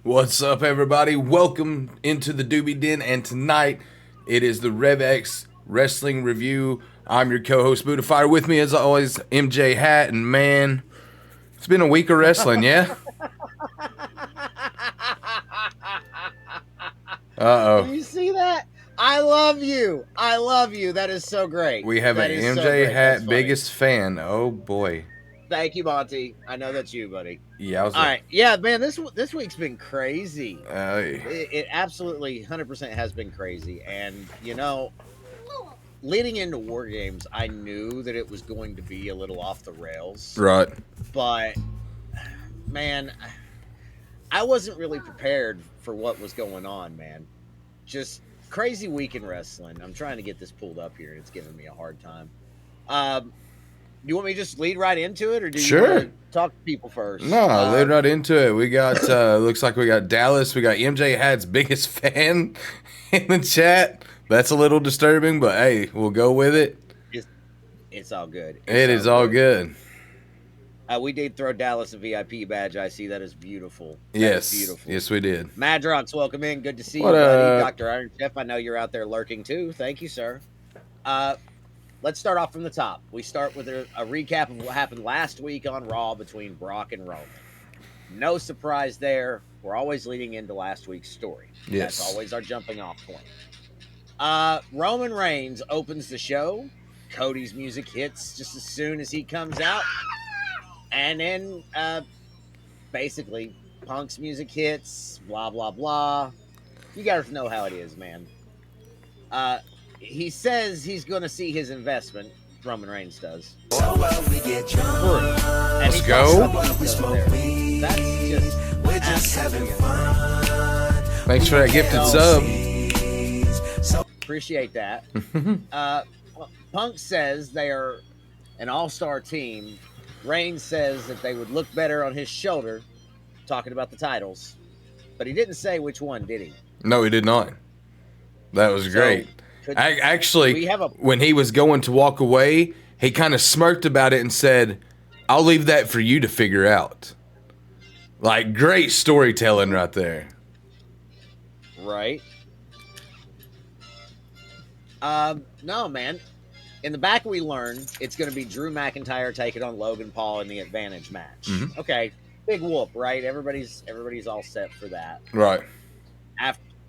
What's up, everybody? Welcome into the Doobie Den, and tonight it is the Rev X Wrestling Review. I'm your co-host, Buddha Fire. With me, as always, MJ Hat, and man, it's been a week of wrestling, yeah? Uh-oh. Do you see that? I love you. I love you. That is so great. We have that an MJ Hat biggest fan. Oh, boy. Thank you, Monty. I know that's you, buddy. Yeah, all right. Yeah, man, this week's been crazy. It absolutely 100% has been crazy. And, you know, leading into War Games, I knew that it was going to be a little off the rails. Right. But, man, I wasn't really prepared for what was going on, man. Just crazy week in wrestling. I'm trying to get this pulled up here, and it's giving me a hard time. Do you want me to just lead right into it, or do you want to talk to people first? No, lead right into it. We got, looks like we got Dallas. We got MJ Hat's biggest fan in the chat. That's a little disturbing, but hey, we'll go with it. It's all good. It is all good. We did throw Dallas a VIP badge. I see that is beautiful. That Yes. is beautiful. Yes, we did. Madrox, welcome in. Good to see What you, buddy. up? Dr. Iron Chef, I know you're out there lurking too. Thank you, sir. Let's start off from the top. We start with a recap of what happened last week on Raw between Brock and Roman. No surprise there. We're always leading into last week's story. Yes. That's always our jumping off point. Roman Reigns opens the show. Cody's music hits just as soon as he comes out. And then basically Punk's music hits, blah, blah, blah. You guys know how it is, man. He says he's going to see his investment. Roman Reigns does. Let's go. That's just having fun. Thanks for that gifted sub. Appreciate that. Punk says they are an all-star team. Reigns says that they would look better on his shoulder, talking about the titles. But he didn't say which one, did he? No, he did not. That was great. Actually, when he was going to walk away, he kind of smirked about it and said, "I'll leave that for you to figure out." Like, great storytelling right there. Right. No, man. In the back, we learn it's going to be Drew McIntyre taking on Logan Paul in the advantage match. Mm-hmm. Okay, big whoop, right? Everybody's all set for that. Right.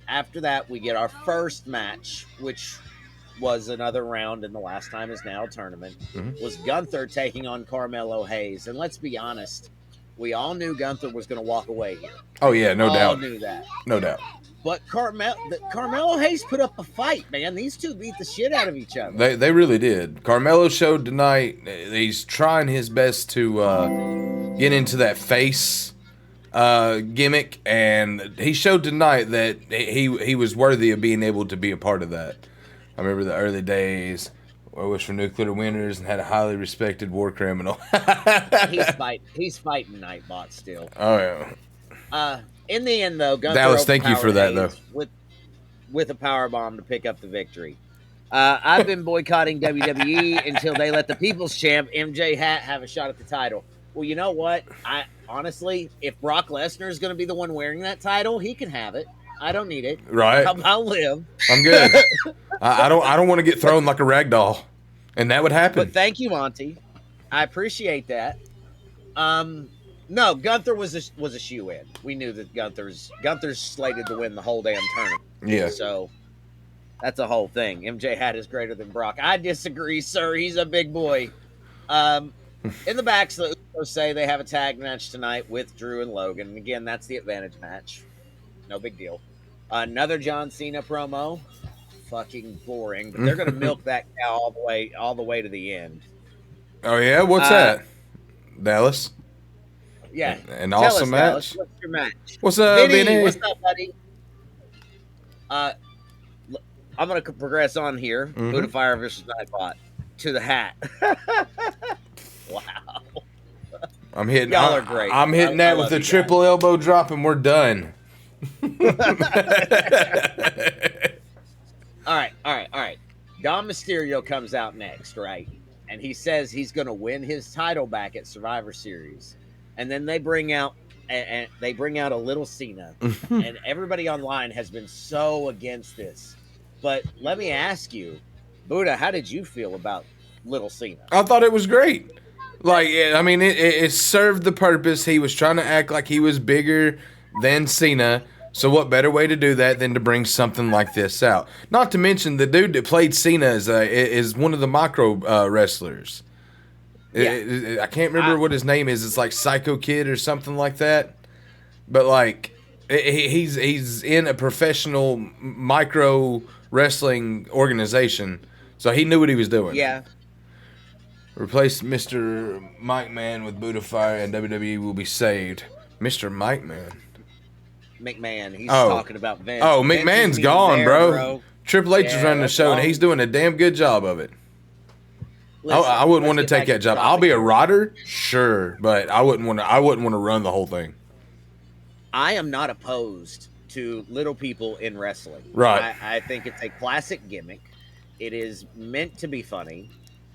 After that, we get our first match, which was another round in the Last Time Is Now tournament. Mm-hmm. Was Gunther taking on Carmelo Hayes, and let's be honest, we all knew Gunther was going to walk away here. Oh yeah, no doubt. All knew that. No doubt. But Carmelo Hayes put up a fight, man. These two beat the shit out of each other. They really did. Carmelo showed tonight he's trying his best to get into that face gimmick, and he showed tonight that he was worthy of being able to be a part of that. I remember the early days where I was for nuclear winners and had a highly respected war criminal. He's fighting Nightbot still. Oh yeah. In the end, though, Gunther Dallas, thank you for that, Hayes with a power bomb to pick up the victory. I've been boycotting WWE until they let the People's Champ MJ have a shot at the title. Well, you know what? I honestly, if Brock Lesnar is going to be the one wearing that title, he can have it. I don't need it. Right. I'll live. I'm good. I don't want to get thrown like a rag doll, and that would happen. But thank you, Monty. I appreciate that. No, Gunther was a shoe-in. We knew that Gunther's slated to win the whole damn tournament. Yeah. So that's a whole thing. MJ hat is greater than Brock. I disagree, sir. He's a big boy. In the back, so the Usos say they have a tag match tonight with Drew and Logan. And again, that's the advantage match. No big deal. Another John Cena promo. Fucking boring, but they're gonna milk that cow all the way to the end. Oh yeah, what's that, Dallas? Yeah, an awesome match. Dallas, what's your match? What's up, Vinny? What's up, buddy? I'm gonna progress on here. Mm-hmm. Buddha Fire versus Nightbot to the hat. Wow. I'm hitting. Y'all are great. I'm hitting that with a triple elbow drop, and we're done. All right. Dom Mysterio comes out next, right? And he says he's going to win his title back at Survivor Series. And then they bring out a little Cena, and everybody online has been so against this. But let me ask you, Buddha, how did you feel about little Cena? I thought it was great. Like, I mean, it served the purpose. He was trying to act like he was bigger than Cena. So what better way to do that than to bring something like this out? Not to mention the dude that played Cena is one of the micro wrestlers. Yeah. I can't remember what his name is. It's like Psycho Kid or something like that. But like, he's in a professional micro wrestling organization, so he knew what he was doing. Yeah. Replace Mr. Mike Man with Buddha Fire, and WWE will be saved. Mr. Mike Man. McMahon. He's talking about Vince. Oh, McMahon's gone, bro. Triple H is running the show, wrong. and he's doing a damn good job of it. Listen, I wouldn't want to take that job. I'll be a rider, sure, but I wouldn't want to run the whole thing. I am not opposed to little people in wrestling. Right. I think it's a classic gimmick. It is meant to be funny.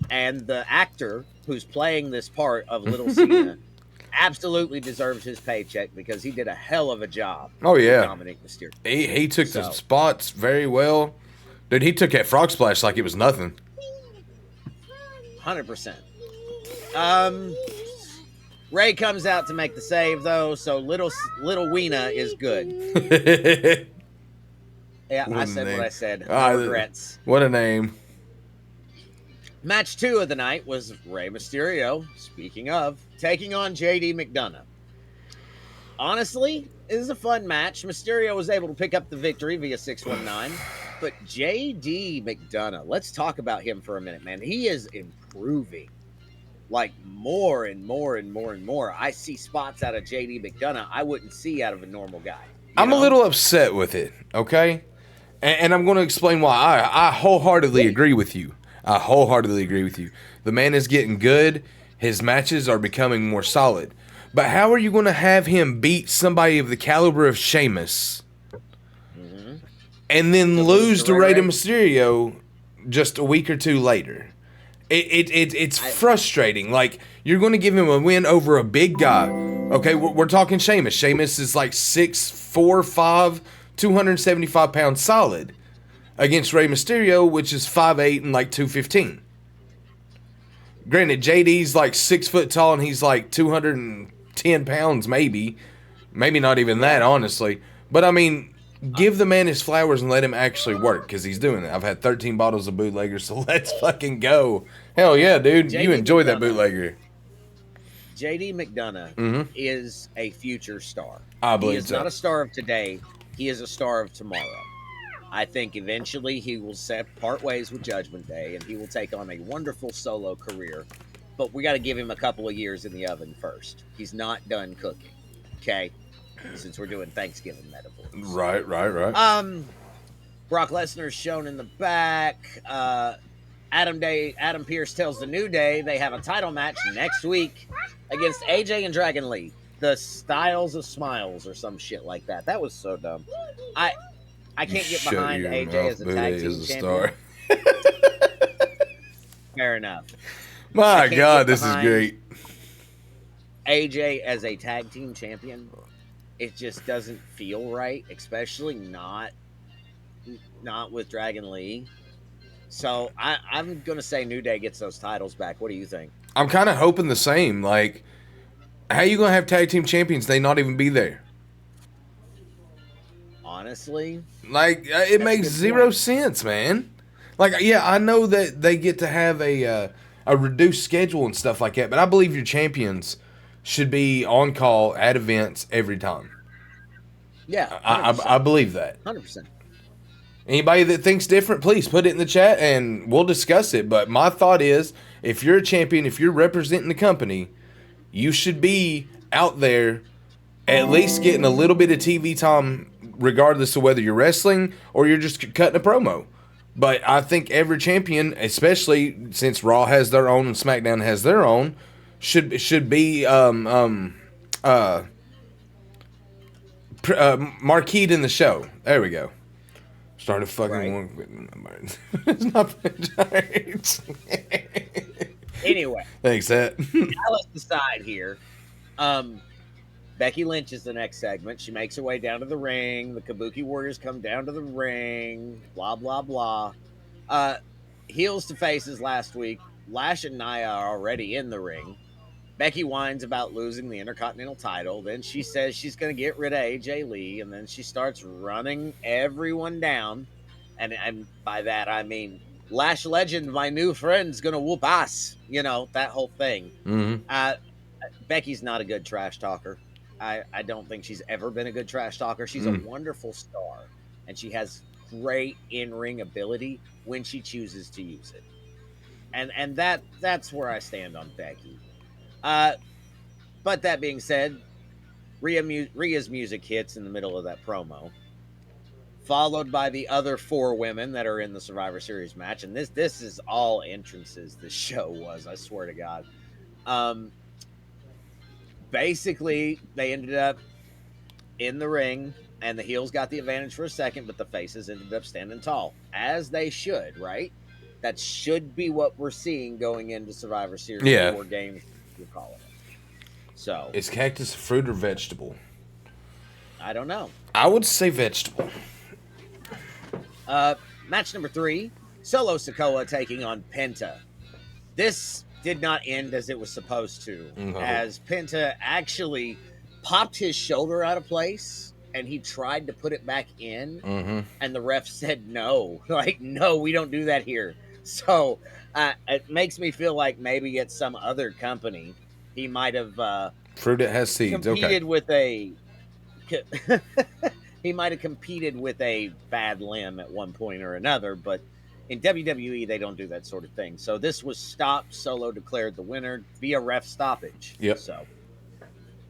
And the actor who's playing this part of Little Cena absolutely deserves his paycheck because he did a hell of a job Oh with yeah, Dominic Mysterio. he took the So, spots very well, dude. He took that frog splash like it was nothing. 100%. Ray comes out to make the save though, so little Weena is good. Yeah, What I a said name. what I said. No regrets. What a name. Match 2 of the night was Rey Mysterio, speaking of, taking on JD McDonough. Honestly, it was a fun match. Mysterio was able to pick up the victory via 619. But JD McDonough, let's talk about him for a minute, man. He is improving. Like more and more and more and more. I see spots out of JD McDonough I wouldn't see out of a normal guy. I'm a little upset with it, okay? And I'm going to explain why. I wholeheartedly agree with you. I wholeheartedly agree with you. The man is getting good. His matches are becoming more solid. But how are you going to have him beat somebody of the caliber of Sheamus and then lose to Rey Mysterio just a week or two later? It's frustrating. Like, you're going to give him a win over a big guy. Okay, we're talking Sheamus. Sheamus is like 6'4", 5", 275 pounds solid against Rey Mysterio, which is 5'8" and like 215. Granted, JD's like 6 foot tall and he's like 210 pounds, maybe not even that, honestly. But I mean, give the man his flowers and let him actually work because he's doing it. I've had 13 bottles of bootlegger, so let's fucking go. Hell yeah, dude. You enjoy that bootlegger. JD McDonough is a future star. I believe he is not a star of today. He is a star of tomorrow. I think eventually he will part ways with Judgment Day and he will take on a wonderful solo career. But we got to give him a couple of years in the oven first. He's not done cooking. Okay? Since we're doing Thanksgiving metaphors. Right. Brock Lesnar's shown in the back. Adam Pearce tells the New Day they have a title match next week against AJ and Dragon Lee. The Styles of Smiles or some shit like that. That was so dumb. I can't get behind AJ as a tag team champion. Fair enough. My God, this is great. AJ as a tag team champion, it just doesn't feel right, especially not with Dragon Lee. So I'm gonna say New Day gets those titles back. What do you think? I'm kind of hoping the same. Like, how you gonna have tag team champions? They not even be there. Honestly, like it makes zero sense, man. Like, yeah, I know that they get to have a reduced schedule and stuff like that, but I believe your champions should be on call at events every time. Yeah, I believe that. 100%. Anybody that thinks different, please put it in the chat and we'll discuss it. But my thought is, if you're a champion, if you're representing the company, you should be out there at least getting a little bit of TV time, regardless of whether you're wrestling or you're just cutting a promo. But I think every champion, especially since Raw has their own and SmackDown has their own, should be marqueed in the show. There we go. Started fucking one. It's not Anyway. Thanks, Hat. Let's decide here. Becky Lynch is the next segment. She makes her way down to the ring. The Kabuki Warriors come down to the ring. Blah, blah, blah. Heels to faces last week. Lash and Nia are already in the ring. Becky whines about losing the Intercontinental title. Then she says she's going to get rid of AJ Lee. And then she starts running everyone down. And by that, I mean, Lash Legend, my new friend's going to whoop ass. You know, that whole thing. Mm-hmm. Becky not a good trash talker. I don't think she's ever been a good trash talker. She's a wonderful star. And she has great in-ring ability when she chooses to use it. And that's where I stand on Becky. But that being said, Rhea's music hits in the middle of that promo, followed by the other 4 women that are in the Survivor Series match. And this is all entrances this show was, I swear to God. Basically, they ended up in the ring, and the heels got the advantage for a second, but the faces ended up standing tall, as they should, right? That should be what we're seeing going into Survivor Series Yeah. 4 games, you're calling it. So Is cactus a fruit or vegetable? I don't know. I would say vegetable. Match number 3, Solo Sikoa taking on Penta. This did not end as it was supposed to, as Penta actually popped his shoulder out of place and he tried to put it back in, and the ref said no. Like, no, we don't do that here. So it makes me feel like maybe at some other company he might have fruit that has seeds. competed Okay. with a he might have competed with a bad limb at one point or another, but in WWE they don't do that sort of thing. So this was stopped. Solo declared the winner via ref stoppage. Yep. So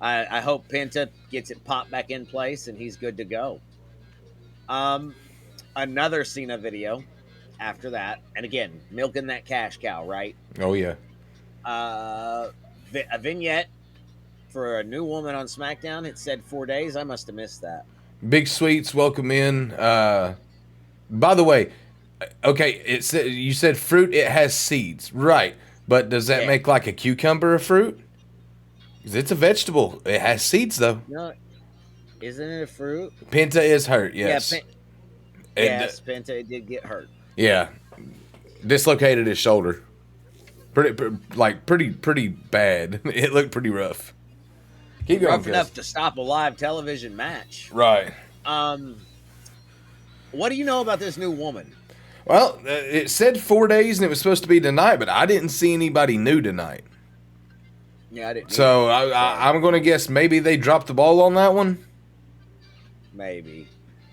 I hope Penta gets it popped back in place and he's good to go. Another Cena video after that, and again, milking that cash cow, right? Oh yeah. A vignette for a new woman on SmackDown. It said 4 days. I must have missed that. Big Sweets, welcome in. By the way, okay, it said you said fruit. It has seeds, right? But does that make like a cucumber a fruit? 'Cause it's a vegetable. It has seeds though. No, isn't it a fruit? Penta is hurt. Yes. Yeah, Penta did get hurt. Yeah, dislocated his shoulder. Pretty bad. It looked pretty rough. Keep going. Rough enough to stop a live television match. Right. What do you know about this new woman? Well, it said 4 days and it was supposed to be tonight, but I didn't see anybody new tonight. Yeah, I didn't. So I'm going to guess maybe they dropped the ball on that one. Maybe.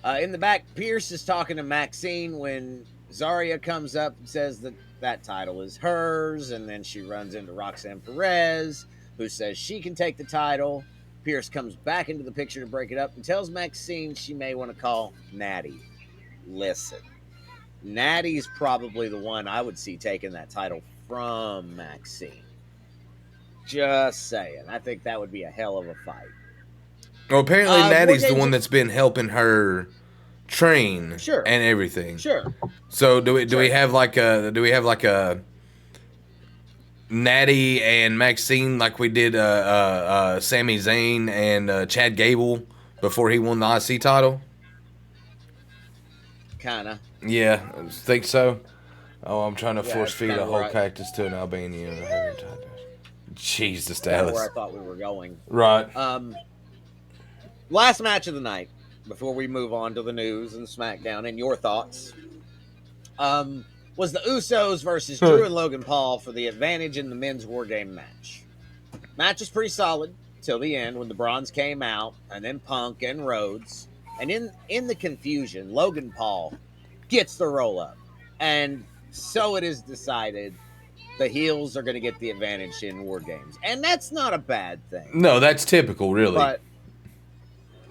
In the back, Pierce is talking to Maxine when Zarya comes up and says that title is hers, and then she runs into Roxanne Perez, who says she can take the title. Pierce comes back into the picture to break it up and tells Maxine she may want to call Natty. Listen, Natty's probably the one I would see taking that title from Maxine. Just saying. I think that would be a hell of a fight. Well, apparently Natty's the one that's been helping her train and everything. Sure. So do we have like a Natty and Maxine like we did Sami Zayn and Chad Gable before he won the IC title? Kinda. Yeah, I think so. Oh, I'm trying to force feed a whole right. cactus to an Albanian. Jesus, That's Dallas. where I thought we were going. Right. Last match of the night before we move on to the news and SmackDown and your thoughts. Was the Usos versus Drew and Logan Paul for the advantage in the men's War Game match. Match was pretty solid till the end when the Bronze came out, and then Punk and Rhodes. And in the confusion, Logan Paul gets the roll up. And so it is decided the heels are going to get the advantage in War Games. And that's not a bad thing. No, that's typical, really. But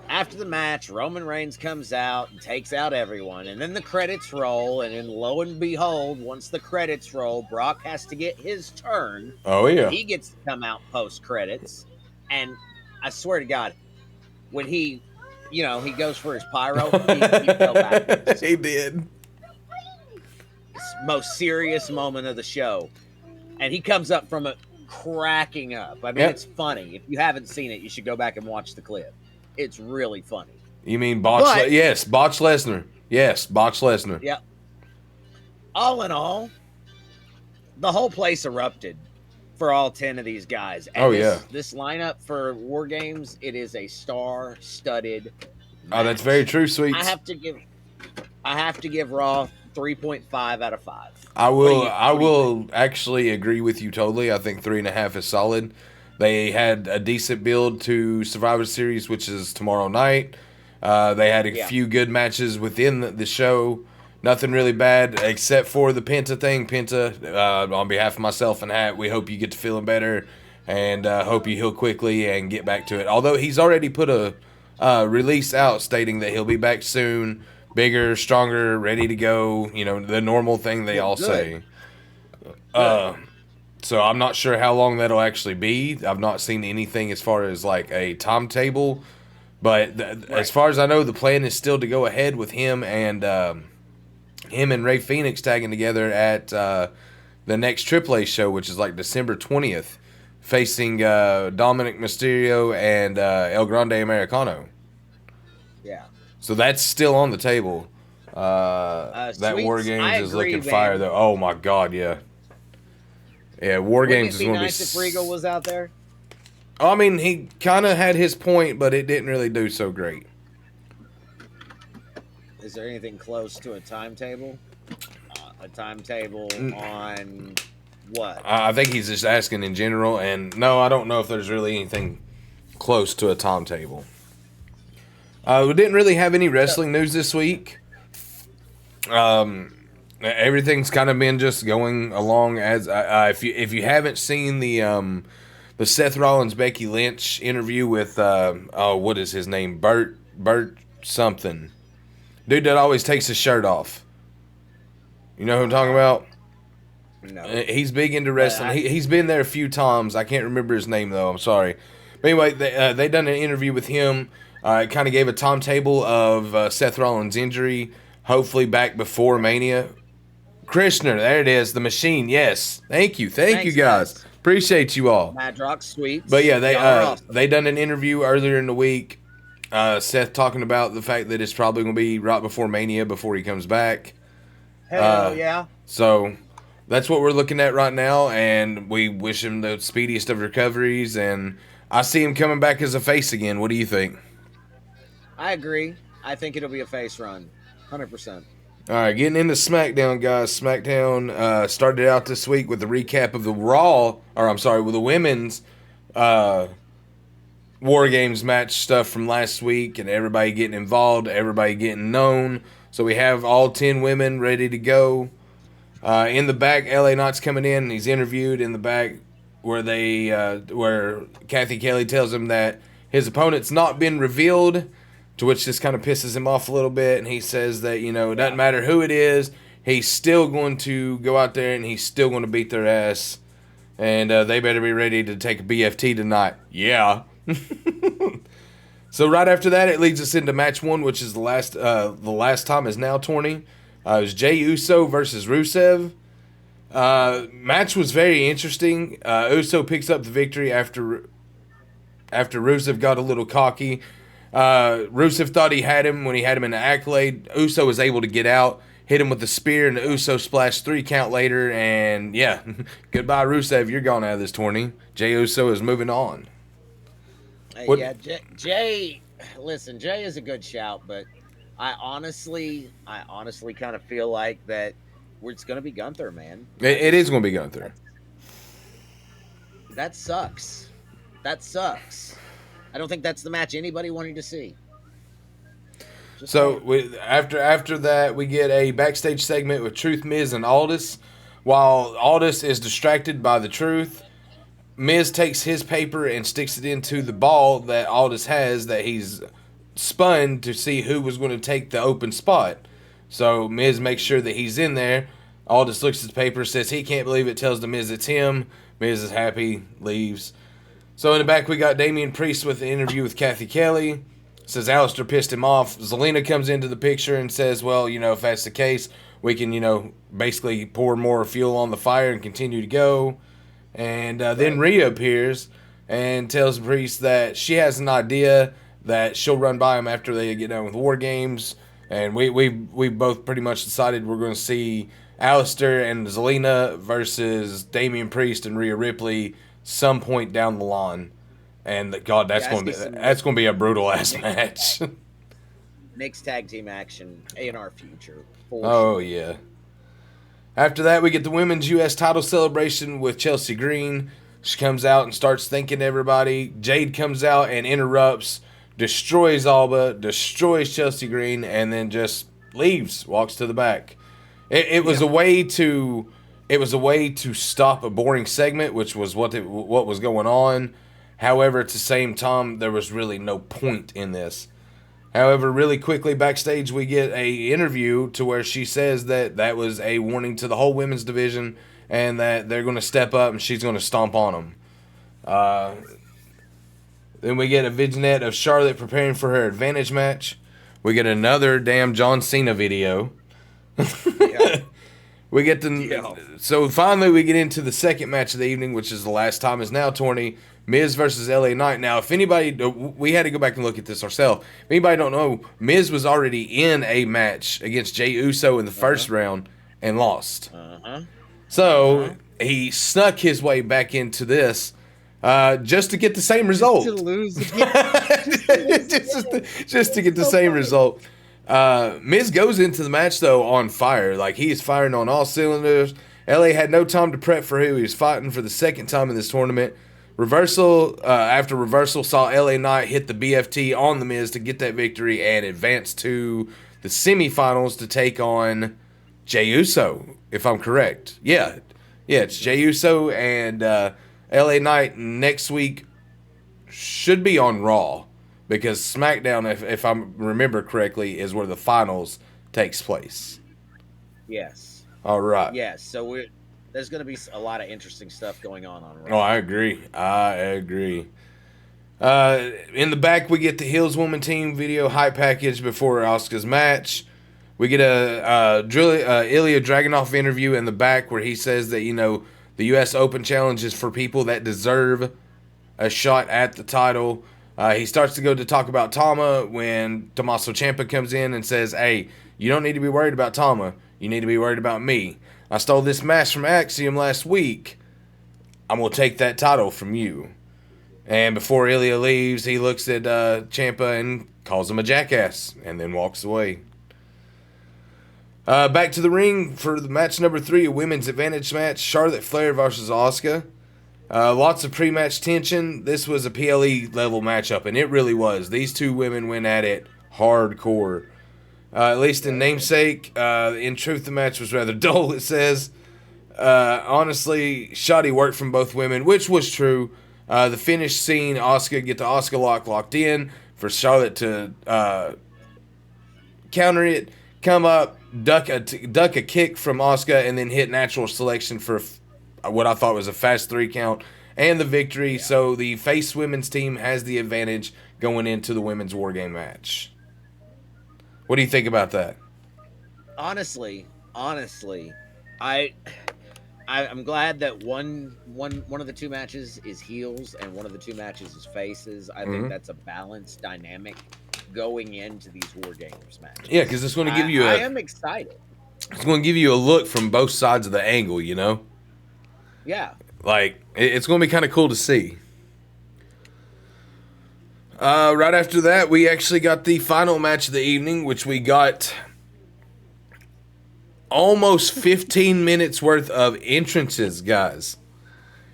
after the match, Roman Reigns comes out and takes out everyone. And then the credits roll. And then lo and behold, once the credits roll, Brock has to get his turn. Oh, yeah. He gets to come out post-credits. And I swear to God, when he goes for his pyro, he fell backwards. He did. Most serious moment of the show. And he comes up from it cracking up. I mean, It's funny. If you haven't seen it, you should go back and watch the clip. It's really funny. You mean Botch? Yes, Botch Lesnar. Yes, Botch Lesnar. Yep. All in all, the whole place erupted for all 10 of these guys. And this lineup for War Games, it is a star-studded match. Oh, that's very true, Sweets. I have to give Raw 3.5 out of 5. I will actually agree with you totally. I think 3.5 is solid. They had a decent build to Survivor Series, which is tomorrow night. They had a few good matches within the show. Nothing really bad except for the Penta thing. Penta, on behalf of myself and Hat, we hope you get to feeling better and hope you heal quickly and get back to it. Although he's already put a release out stating that he'll be back soon, bigger, stronger, ready to go. You know, the normal thing they all say. So I'm not sure how long that'll actually be. I've not seen anything as far as like a timetable. But as far as I know, the plan is still to go ahead with him and him and Ray Phoenix tagging together at the next AAA show, which is like December 20th, facing Dominic Mysterio and El Grande Americano. Yeah. So that's still on the table. That War Games is looking fire, though. Oh my God, yeah. Yeah, War Games is going to be nice if Regal was out there. I mean, he kind of had his point, but it didn't really do so great. Is there anything close to a timetable? A timetable on what? I think he's just asking in general, and no, I don't know if there's really anything close to a timetable. We didn't really have any wrestling news this week. Everything's kind of been just going along as if you haven't seen the Seth Rollins Becky Lynch interview with what is his name, Bert something, dude that always takes his shirt off. You know who I'm talking about? No. He's big into wrestling. He's been there a few times. I can't remember his name though. I'm sorry. But anyway, they done an interview with him. It kind of gave a timetable of Seth Rollins' injury. Hopefully back before Mania. Krishner, there it is, the Machine. Yes, thank you guys. Appreciate you all. Madrox Sweets. But yeah, they done an interview earlier in the week. Seth talking about the fact that it's probably going to be right before Mania before he comes back. Hell yeah. So that's what we're looking at right now, and we wish him the speediest of recoveries. And I see him coming back as a face again. What do you think? I agree. I think it'll be a face run. 100%. All right, getting into SmackDown, guys. SmackDown started out this week with a recap of the with the women's War Games match stuff from last week, and everybody getting involved, everybody getting known. So we have all 10 women ready to go. In the back, LA Knight's coming in, and he's interviewed in the back where where Kathy Kelly tells him that his opponent's not been revealed. To which this kind of pisses him off a little bit, and he says that, it doesn't matter who it is, he's still going to go out there and he's still going to beat their ass, and they better be ready to take a BFT tonight. Yeah. So right after that, it leads us into match one, which is the last time is now tourney. It was Jey Uso versus Rusev. Match was very interesting. Uso picks up the victory after Rusev got a little cocky. Rusev thought he had him when he had him in the Accolade. Uso was able to get out, hit him with the spear, and the Uso splash 3 count later. And yeah, goodbye Rusev, you're gone out of this tourney. Jey Uso is moving on. Yeah, Jey. Listen, Jey is a good shout, but I honestly kind of feel like that it's going to be Gunther, man. It is going to be Gunther. That sucks. I don't think that's the match anybody wanted to see. After that, we get a backstage segment with Truth, Miz, and Aldis. While Aldis is distracted by the Truth, Miz takes his paper and sticks it into the ball that Aldis has that he's spun to see who was going to take the open spot. So Miz makes sure that he's in there. Aldis looks at the paper, says he can't believe it, tells the Miz it's him. Miz is happy, leaves. So in the back, we got Damian Priest with the interview with Kathy Kelly. Says Aleister pissed him off. Zelina comes into the picture and says, well, if that's the case, we can, basically pour more fuel on the fire and continue to go. And then Rhea appears and tells Priest that she has an idea that she'll run by him after they get done with War Games. And we both pretty much decided we're going to see Aleister and Zelina versus Damian Priest and Rhea Ripley some point down the line, and that's going to be a brutal ass match. Mixed tag team action in our future. Oh yeah. After that, we get the women's U.S. title celebration with Chelsea Green. She comes out and starts thanking everybody. Jade comes out and interrupts, destroys Alba, destroys Chelsea Green, and then just leaves, walks to the back. It was a way to. It was a way to stop a boring segment, which was what was going on. However, at the same time, there was really no point in this. However, really quickly backstage, we get a interview to where she says that was a warning to the whole women's division and that they're going to step up and she's going to stomp on them. Then we get a vignette of Charlotte preparing for her advantage match. We get another damn John Cena video. Yeah. We get to Yeah. so finally we get into the second match of the evening, which is the last time is now tourney. Miz versus LA Knight. Now, if anybody, we had to go back and look at this ourselves. If anybody don't know, Miz was already in a match against Jey Uso in the first round and lost. So he snuck his way back into this just to get the same result. To lose again. just to get the same result. Miz goes into the match though on fire. Like he is firing on all cylinders. LA had no time to prep for who he was fighting for the second time in this tournament. Reversal after reversal saw LA Knight hit the BFT on the Miz to get that victory and advance to the semifinals to take on Jey Uso, if I'm correct. Yeah, it's Jey Uso and LA Knight next week should be on Raw because SmackDown, if I remember correctly, is where the finals takes place. Yes. All right. Yes. So there's going to be a lot of interesting stuff going on Raw. Oh, I agree. In the back, we get the Heels Woman Team video hype package before Asuka's match. We get a Ilya Dragunov interview in the back where he says that, the U.S. Open Challenge is for people that deserve a shot at the title. He starts to go to talk about Tama when Tommaso Ciampa comes in and says, hey, you don't need to be worried about Tama. You need to be worried about me. I stole this match from Axiom last week. I'm going to take that title from you. And before Ilya leaves, he looks at Ciampa and calls him a jackass and then walks away. Back to the ring for the match number 3, a women's advantage match. Charlotte Flair versus Asuka. Lots of pre-match tension. This was a PLE level matchup, and it really was. These two women went at it hardcore. At least in namesake. In truth, the match was rather dull, it says. Honestly, shoddy work from both women, which was true. The finish scene, Asuka get the Asuka locked in for Charlotte to counter it, come up, duck a kick from Asuka, and then hit natural selection for what I thought was a fast 3 count and the victory. Yeah. So the face women's team has the advantage going into the women's War Game match. What do you think about that? Honestly, I'm glad that one of the two matches is heels and one of the two matches is faces. I think that's a balanced dynamic going into these War Games matches. Yeah, because it's going to give you I am excited. It's going to give you a look from both sides of the angle, Yeah. Like, it's going to be kind of cool to see. Right after that, we actually got the final match of the evening, which we got almost 15 minutes worth of entrances, guys.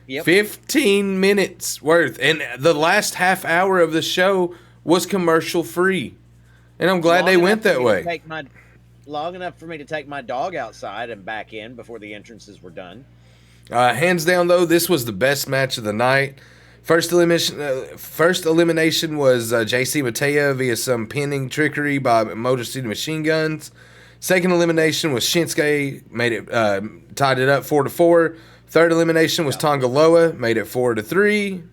Yep. 15 minutes worth. And the last half hour of the show was commercial free. And I'm glad they went that way. Long enough for me to take my dog outside and back in before the entrances were done. Hands down, though, this was the best match of the night. First elimination was JC Mateo via some pinning trickery by Motor City Machine Guns. Second elimination was Shinsuke, tied it up 4-4. Third elimination was Tonga Loa, made it 4-3.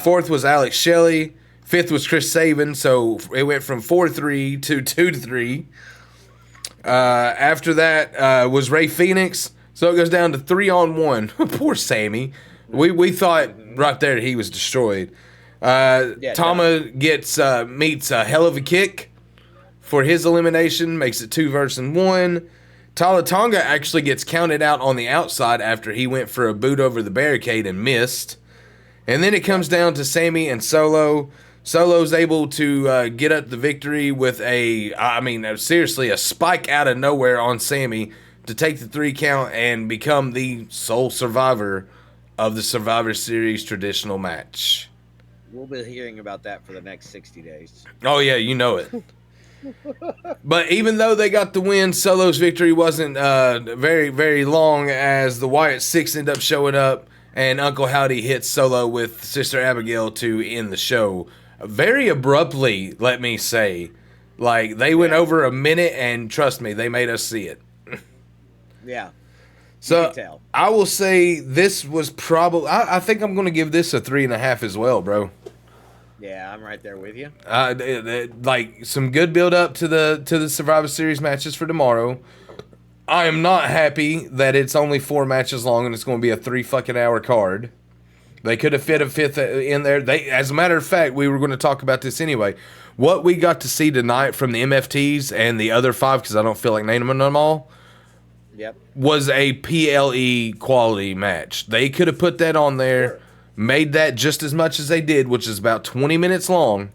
Fourth was Alex Shelley. Fifth was Chris Sabin, so it went from 4-3 to 2-3. After that was Ray Phoenix, so it goes down to 3-on-1. Poor Sammy. We thought right there he was destroyed. Tama meets a hell of a kick for his elimination, makes it 2 versus 1. Tala Tonga actually gets counted out on the outside after he went for a boot over the barricade and missed. And then it comes down to Sammy and Solo. Solo's able to get up the victory with seriously, a spike out of nowhere on Sammy to take the 3 count and become the sole survivor of the Survivor Series traditional match. We'll be hearing about that for the next 60 days. Oh, yeah, you know it. But even though they got the win, Solo's victory wasn't very, very long as the Wyatt Six ended up showing up and Uncle Howdy hits Solo with Sister Abigail to end the show. Very abruptly, let me say. Like, they went over a minute, and trust me, they made us see it. Yeah. So, I will say this was probably... I think I'm going to give this a 3.5 as well, bro. Yeah, I'm right there with you. Like, some good build-up to the Survivor Series matches for tomorrow. I am not happy that it's only 4 matches long and it's going to be a 3 fucking hour card. They could have fit a 5th in there. As a matter of fact, we were going to talk about this anyway. What we got to see tonight from the MFTs and the other 5, because I don't feel like naming them all, Yep. was a PLE quality match. They could have put that on there, Sure. made that just as much as they did, which is about 20 minutes long.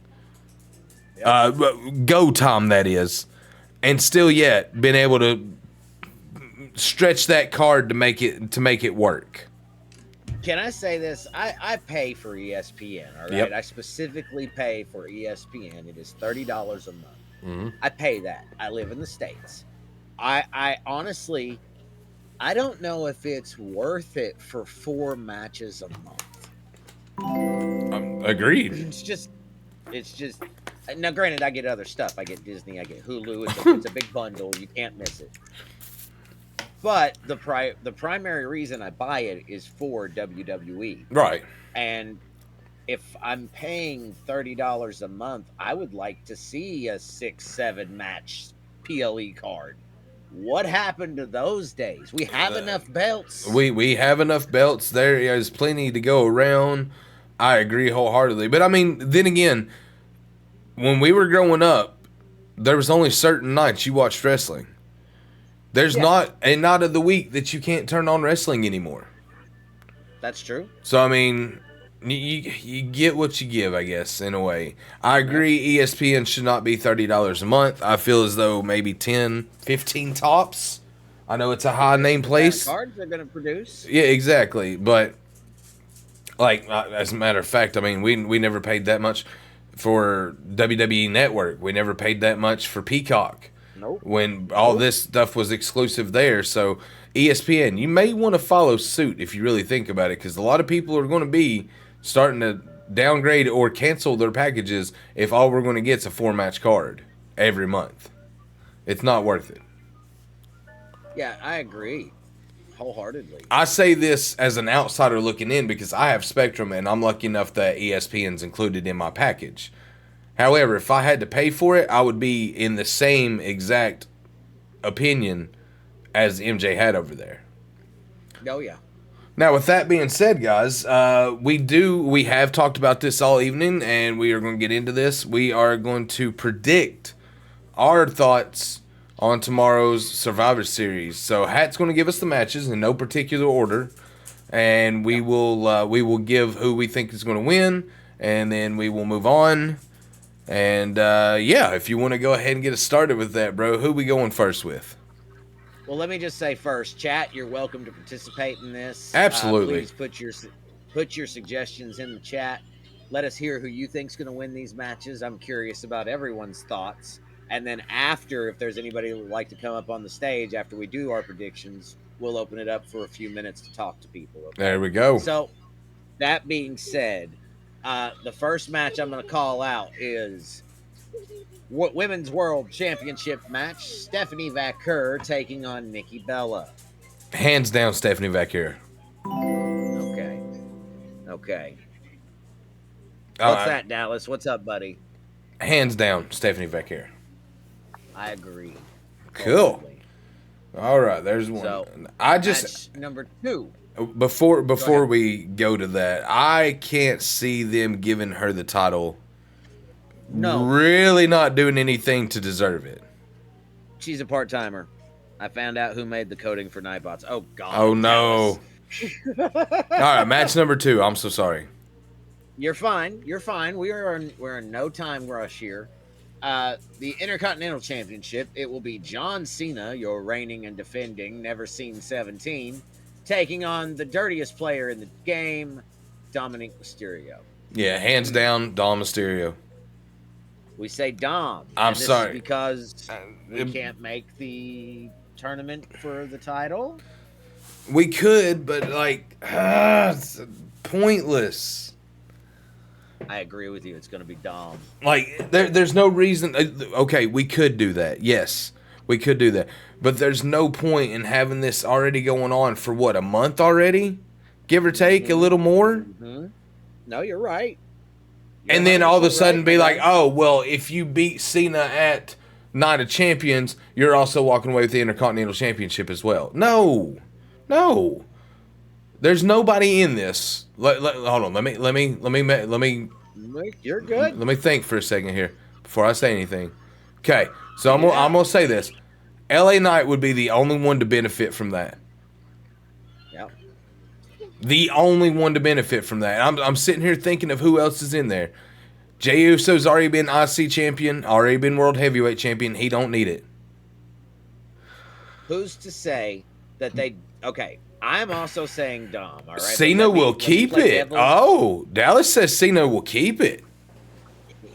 Go time, that is. And still yet been able to stretch that card to make it work. Can I say this? I pay for ESPN, all right? Yep. I specifically pay for ESPN. It is $30 a month. Mm-hmm. I pay that. I live in the States. I honestly, I don't know if it's worth it for 4 matches a month. Agreed. It's just, now granted, I get other stuff. I get Disney, I get Hulu. It's a big bundle. You can't miss it. But the primary reason I buy it is for WWE. Right. And if I'm paying $30 a month, I would like to see a 6-7 match PLE card. What happened to those days? We have enough belts. We have enough belts. There is plenty to go around. I agree wholeheartedly. But I mean, then again, when we were growing up, there was only certain nights you watched wrestling. There's not a night of the week that you can't turn on wrestling anymore. That's true. So, I mean, you get what you give, I guess, in a way. I agree ESPN should not be $30 a month. I feel as though maybe 10, 15 tops. I know it's a high name place. Cards they're going to produce. Yeah, exactly. But, like, as a matter of fact, I mean, we never paid that much for WWE Network. We never paid that much for Peacock. Nope. When all this stuff was exclusive there. So ESPN, you may want to follow suit if you really think about it, because a lot of people are going to be starting to downgrade or cancel their packages if all we're going to get is a 4-match card every month. It's not worth it. Yeah, I agree wholeheartedly. I say this as an outsider looking in because I have Spectrum and I'm lucky enough that ESPN's included in my package. However, if I had to pay for it, I would be in the same exact opinion as MJ had over there. Oh, yeah. Now, with that being said, guys, we have talked about this all evening, and we are going to get into this. We are going to predict our thoughts on tomorrow's Survivor Series. So, Hat's going to give us the matches in no particular order, and we will give who we think is going to win, and then we will move on. And, if you want to go ahead and get us started with that, bro, who we going first with? Well, let me just say first, chat, you're welcome to participate in this. Absolutely. Please put your suggestions in the chat. Let us hear who you think's going to win these matches. I'm curious about everyone's thoughts. And then after, if there's anybody who would like to come up on the stage after we do our predictions, we'll open it up for a few minutes to talk to people. Okay? There we go. So, that being said, the first match I'm going to call out is Women's World Championship match. Stephanie Vaquer taking on Nikki Bella. Hands down, Stephanie Vaquer. Okay. What's that, Dallas? What's up, buddy? Hands down, Stephanie Vaquer. I agree. Cool. Totally. All right, there's one. So, match number 2. Before we go to that, I can't see them giving her the title. No. Really not doing anything to deserve it. She's a part-timer. I found out who made the coding for Nightbots. Oh, God. Oh, no. All right, match number 2. I'm so sorry. You're fine. We're in no time rush here. The Intercontinental Championship, it will be John Cena, your reigning and defending, never seen 17, taking on the dirtiest player in the game, Dominic Mysterio. Yeah, hands down, Dom Mysterio. We say Dom. I'm this sorry. Is because we can't make the tournament for the title? We could, but it's pointless. I agree with you. It's going to be Dom. There's no reason. Okay, we could do that. Yes, we could do that. But there's no point in having this already going on for, what, a month already? Give or take a little more? Mm-hmm. No, you're right. And then all of a sudden be like, oh, well, if you beat Cena at Night of Champions, you're also walking away with the Intercontinental Championship as well. No. There's nobody in this. Hold on. Let me. You're good. Let me think for a second here before I say anything. Okay, so I'm gonna say this. LA Knight would be the only one to benefit from that. Yeah. The only one to benefit from that. I'm sitting here thinking of who else is in there. Jey Uso's already been IC champion, already been World Heavyweight champion. He don't need it. Who's to say that they? Okay, I'm also saying Dom. All right, Cena will keep it. Oh, Dallas says Cena will keep it.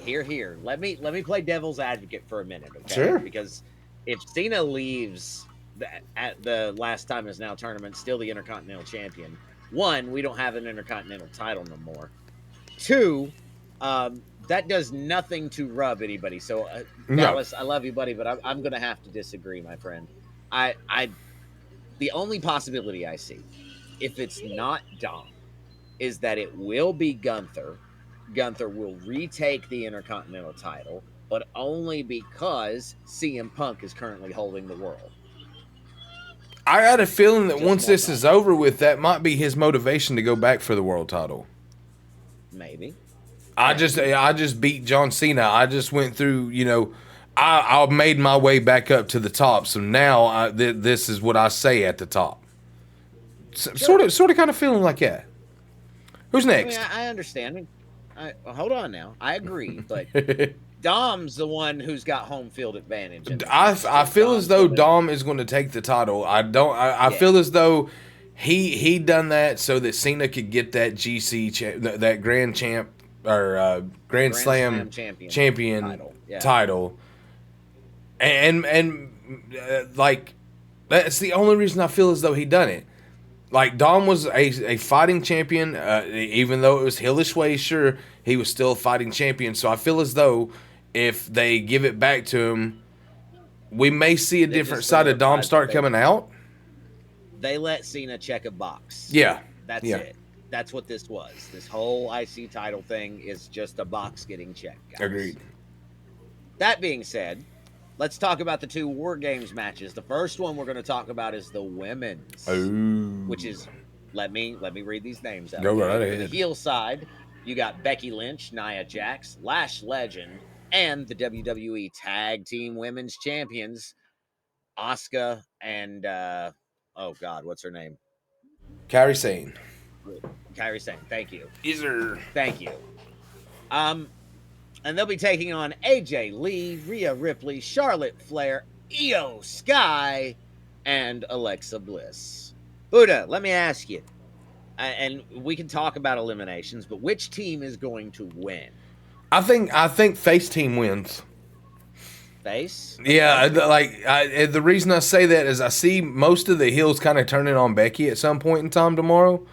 Here. Let me play devil's advocate for a minute, okay? Sure. Because if Cena leaves at the last time is now tournament, still the Intercontinental Champion. One, we don't have an Intercontinental title no more. Two, that does nothing to rub anybody. So, Dallas, I love you, buddy, but I'm going to have to disagree, my friend. The only possibility I see, if it's not Dom, is that it will be Gunther. Gunther will retake the Intercontinental title, but only because CM Punk is currently holding the world. I got a feeling that once this is over with, that might be his motivation to go back for the world title. Maybe. I just beat John Cena. I just went through, I made my way back up to the top. So now this is what I say at the top. Sort of kind of feeling like that. Who's next? I understand. Hold on now. I agree, but Dom's the one who's got home field advantage. I feel as though Dom is going to take the title. I feel as though he done that so that Cena could get that GC that Grand Champ or Grand Slam champion title. And like that's the only reason I feel as though he done it. Like Dom was a fighting champion, even though it was Hillish way. Sure, he was still a fighting champion. So I feel as though if they give it back to him, we may see a different side of Dom start coming out. They let Cena check a box. Yeah, that's it. That's what this was. This whole IC title thing is just a box getting checked, guys. Agreed. That being said, let's talk about the two War Games matches. The first one we're going to talk about is the women's, which is let me read these names out. Go right ahead. The heel side, you got Becky Lynch, Nia Jax, Lash Legend, and the WWE Tag Team Women's Champions, Asuka and oh God, what's her name? Kairi Sane. Thank you. Thank you. And they'll be taking on AJ Lee, Rhea Ripley, Charlotte Flair, Io Sky, and Alexa Bliss. Buddha, let me ask you, and we can talk about eliminations, but which team is going to win? I think face team wins. Face? Yeah, the reason I say that is I see most of the heels kind of turning on Becky at some point in time tomorrow,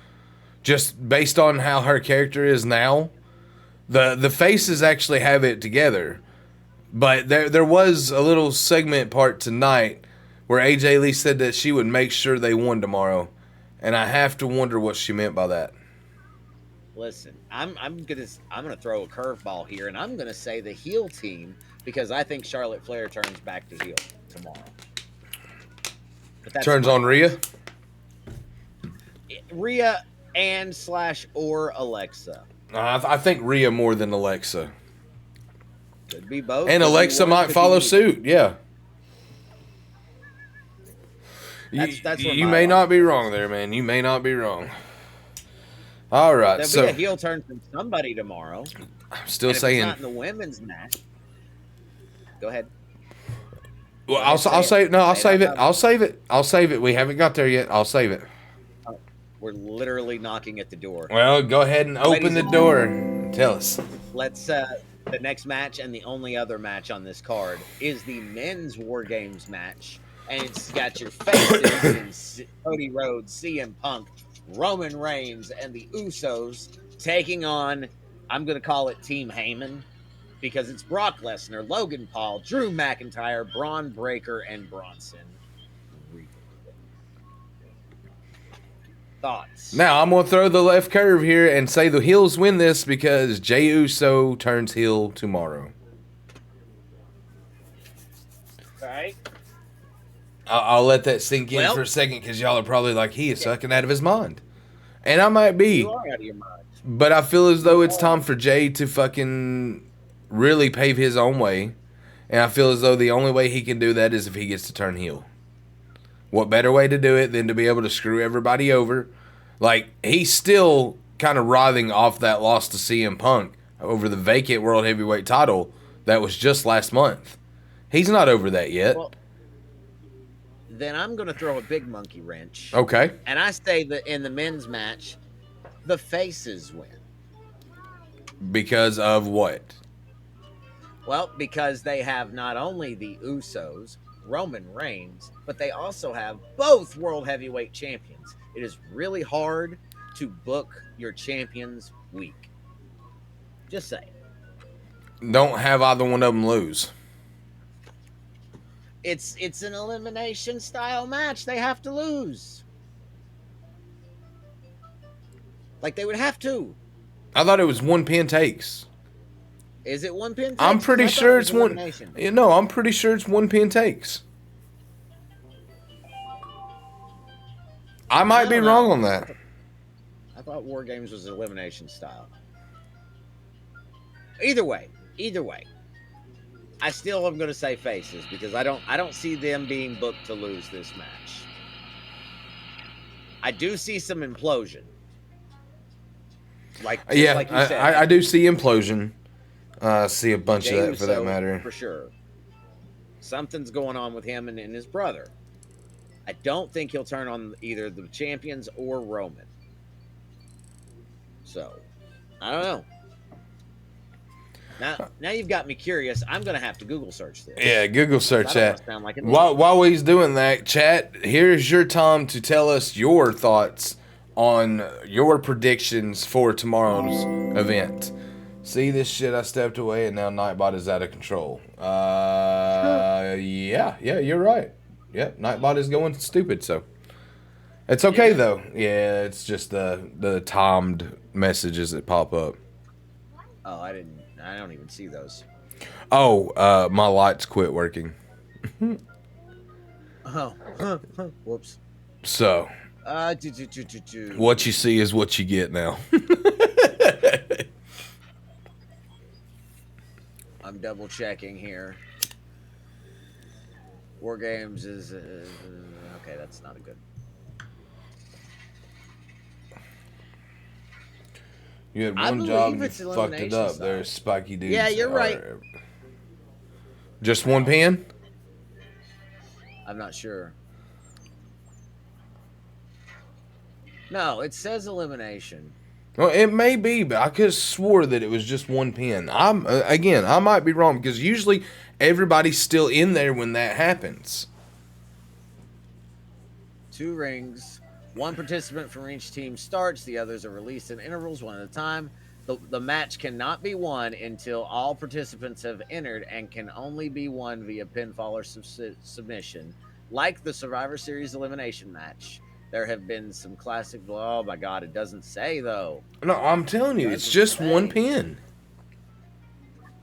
just based on how her character is now. The faces actually have it together, but there was a little segment part tonight where AJ Lee said that she would make sure they won tomorrow, and I have to wonder what she meant by that. Listen, I'm gonna throw a curveball here, and I'm gonna say the heel team because I think Charlotte Flair turns back to heel tomorrow. Turns on Rhea. Rhea and / or Alexa. I think Rhea more than Alexa. Could be both. And Alexa might follow suit. Yeah. That's you may not be wrong there, man. You may not be wrong. All right, There'll be a heel turn from somebody tomorrow. I'm still saying. It's not in the women's match. Go ahead. Well, I'll save. No, I'll save it. I'll save it. I'll save it. We haven't got there yet. I'll save it. We're literally knocking at the door. Well, go ahead and open the door and tell us. Let's. The next match and the only other match on this card is the men's War Games match, and it's got your faces in Cody Rhodes, CM Punk, Roman Reigns, and the Usos taking on. I'm going to call it Team Heyman because it's Brock Lesnar, Logan Paul, Drew McIntyre, Braun Breaker, and Bronson. Thoughts? Now, I'm going to throw the left curve here and say the heels win this because Jey Uso turns heel tomorrow. I'll let that sink in for a second because y'all are probably like, he is sucking out of his mind. And I might be. You are out of your mind. But I feel as though it's time for Jay to fucking really pave his own way. And I feel as though the only way he can do that is if he gets to turn heel. What better way to do it than to be able to screw everybody over? Like, he's still kind of writhing off that loss to CM Punk over the vacant World Heavyweight title that was just last month. He's not over that yet. Well, then I'm going to throw a big monkey wrench. Okay. And I say that in the men's match, the faces win. Because of what? Well, because they have not only the Usos, Roman Reigns, but they also have both World Heavyweight Champions. It is really hard to book your champions weak. Just saying. Don't have either one of them lose. It's an elimination style match. They have to lose. Like they would have to. I thought it was one pin takes. Is it one pin takes? I'm pretty sure it's one. No, I'm pretty sure it's one pin takes. I might be wrong on that. I thought War Games was elimination style. Either way, I still am going to say faces because I don't see them being booked to lose this match. I do see some implosion. Like you said, I do see implosion. See a bunch of that for that matter. For sure. Something's going on with him and his brother. I don't think he'll turn on either the champions or Roman. So, I don't know. Now you've got me curious. I'm going to have to Google search this. Yeah, Google search that. Like while he's doing that, chat, here's your time to tell us your thoughts on your predictions for tomorrow's event. See this shit, I stepped away and now Nightbot is out of control. Yeah, you're right. Yep, Nightbot is going stupid, so. It's okay, though. Yeah, it's just the timed messages that pop up. Oh, I don't even see those. Oh, my lights quit working. Oh, whoops. So. What you see is what you get now. I'm double checking here. War Games is okay. That's not a good. You had one job and you fucked it up. There's spiky dudes. Yeah, you're right. Just one pin? I'm not sure. No, it says elimination. Well, it may be, but I could have swore that it was just one pin. I might be wrong because usually everybody's still in there when that happens. 2 rings. 1 participant from each team starts. The others are released in intervals, one at a time. The match cannot be won until all participants have entered and can only be won via pinfall or submission. Like the Survivor Series elimination match. There have been some classic. Oh my God! It doesn't say though. No, I'm telling you, it's just one pin.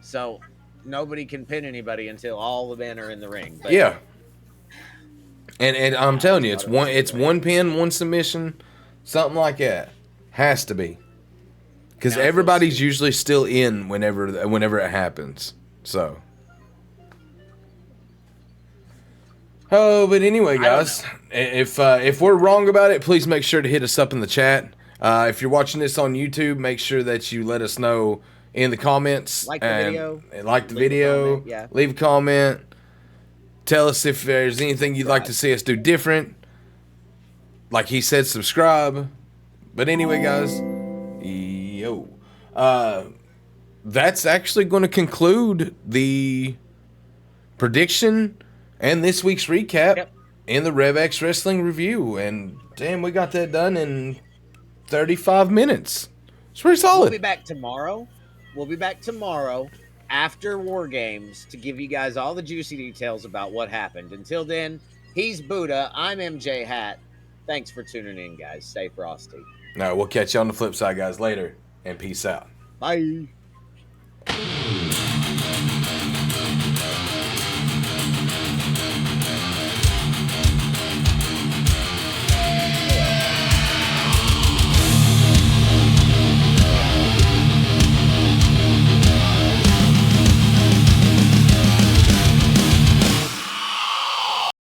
So nobody can pin anybody until all the men are in the ring. But yeah. And I'm telling you, it's one pin, one submission, something like that. Has to be, because everybody's usually still in whenever it happens. So. Oh, but anyway, guys, if we're wrong about it, please make sure to hit us up in the chat. If you're watching this on YouTube, make sure that you let us know in the comments. Like the video. Yeah. Leave a comment. Tell us if there's anything you'd like to see us do different. Like he said, subscribe. But anyway, guys, that's actually going to conclude the prediction and this week's recap in the Rev X Wrestling Review. And damn, we got that done in 35 minutes. It's pretty solid. We'll be back tomorrow. After War Games to give you guys all the juicy details about what happened. Until then, he's Buddha. I'm MJ Hat. Thanks for tuning in, guys. Stay frosty. All right, we'll catch you on the flip side, guys, later. And peace out. Bye.